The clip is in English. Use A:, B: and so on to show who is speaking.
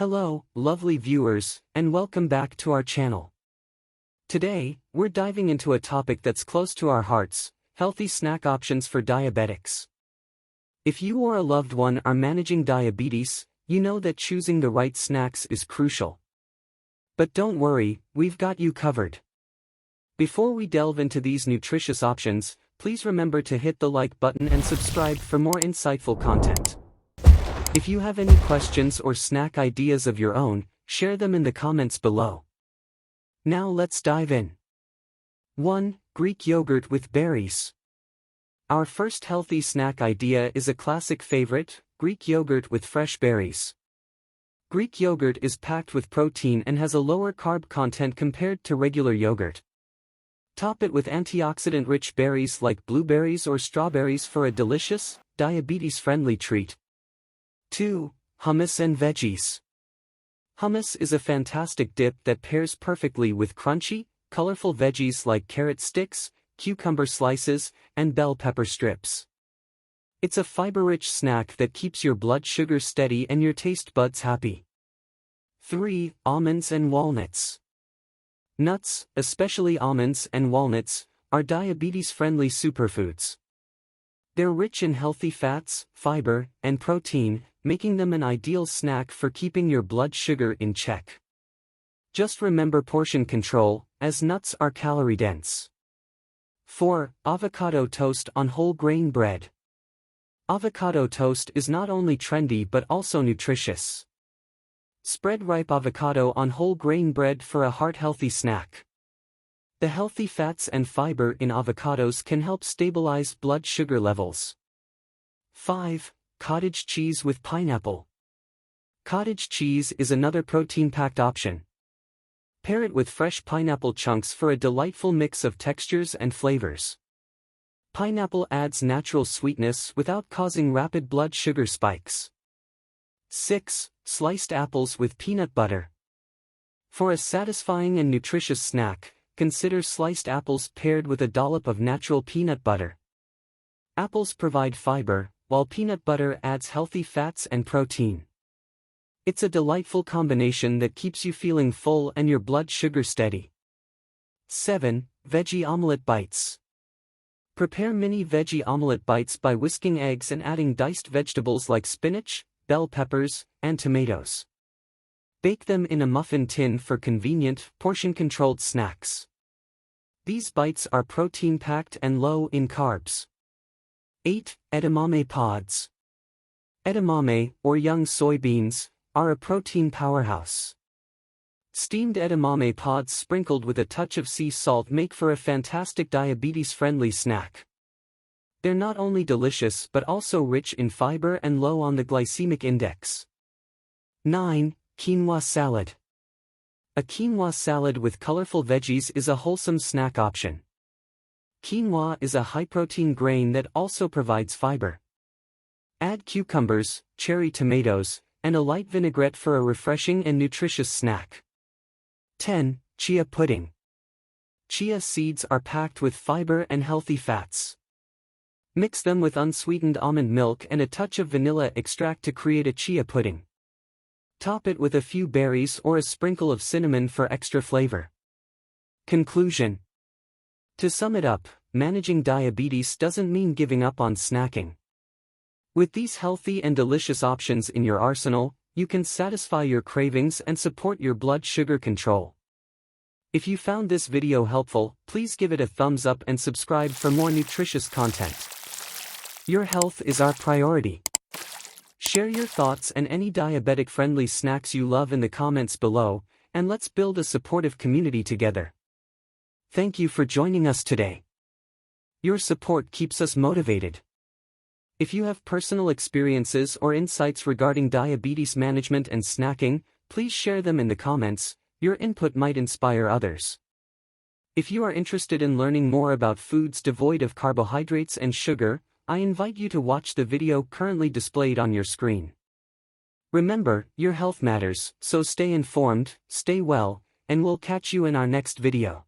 A: Hello, lovely viewers, and welcome back to our channel. Today, we're diving into a topic that's close to our hearts: healthy snack options for diabetics. If you or a loved one are managing diabetes, you know that choosing the right snacks is crucial. But don't worry, we've got you covered. Before we delve into these nutritious options, please remember to hit the like button and subscribe for more insightful content. If you have any questions or snack ideas of your own, share them in the comments below. Now let's dive in. 1. Greek yogurt with berries. Our first healthy snack idea is a classic favorite: Greek yogurt with fresh berries. Greek yogurt is packed with protein and has a lower carb content compared to regular yogurt. Top it with antioxidant-rich berries like blueberries or strawberries for a delicious, diabetes-friendly treat. 2. Hummus and veggies. Hummus is a fantastic dip that pairs perfectly with crunchy, colorful veggies like carrot sticks, cucumber slices, and bell pepper strips. It's a fiber-rich snack that keeps your blood sugar steady and your taste buds happy. 3. Almonds and walnuts. Nuts, especially almonds and walnuts, are diabetes-friendly superfoods. They're rich in healthy fats, fiber, and protein, making them an ideal snack for keeping your blood sugar in check. Just remember portion control, as nuts are calorie-dense. 4. Avocado toast on whole grain bread. Avocado toast is not only trendy but also nutritious. Spread ripe avocado on whole grain bread for a heart-healthy snack. The healthy fats and fiber in avocados can help stabilize blood sugar levels. 5. Cottage cheese with pineapple. Cottage cheese is another protein-packed option. Pair it with fresh pineapple chunks for a delightful mix of textures and flavors. Pineapple adds natural sweetness without causing rapid blood sugar spikes. 6. Sliced apples with peanut butter. For a satisfying and nutritious snack, consider sliced apples paired with a dollop of natural peanut butter. Apples provide fiber, while peanut butter adds healthy fats and protein. It's a delightful combination that keeps you feeling full and your blood sugar steady. 7. Veggie omelette bites. Prepare mini veggie omelette bites by whisking eggs and adding diced vegetables like spinach, bell peppers, and tomatoes. Bake them in a muffin tin for convenient, portion-controlled snacks. These bites are protein-packed and low in carbs. 8. Edamame pods. Edamame, or young soybeans, are a protein powerhouse. Steamed edamame pods sprinkled with a touch of sea salt make for a fantastic diabetes-friendly snack. They're not only delicious but also rich in fiber and low on the glycemic index. 9. Quinoa salad. A quinoa salad with colorful veggies is a wholesome snack option. Quinoa is a high-protein grain that also provides fiber. Add cucumbers, cherry tomatoes, and a light vinaigrette for a refreshing and nutritious snack. 10. Chia pudding. Chia seeds are packed with fiber and healthy fats. Mix them with unsweetened almond milk and a touch of vanilla extract to create a chia pudding. Top it with a few berries or a sprinkle of cinnamon for extra flavor. Conclusion. To sum it up, managing diabetes doesn't mean giving up on snacking. With these healthy and delicious options in your arsenal, you can satisfy your cravings and support your blood sugar control. If you found this video helpful, please give it a thumbs up and subscribe for more nutritious content. Your health is our priority. Share your thoughts and any diabetic-friendly snacks you love in the comments below, and let's build a supportive community together. Thank you for joining us today. Your support keeps us motivated. If you have personal experiences or insights regarding diabetes management and snacking, please share them in the comments. Your input might inspire others. If you are interested in learning more about foods devoid of carbohydrates and sugar, I invite you to watch the video currently displayed on your screen. Remember, your health matters, so stay informed, stay well, and we'll catch you in our next video.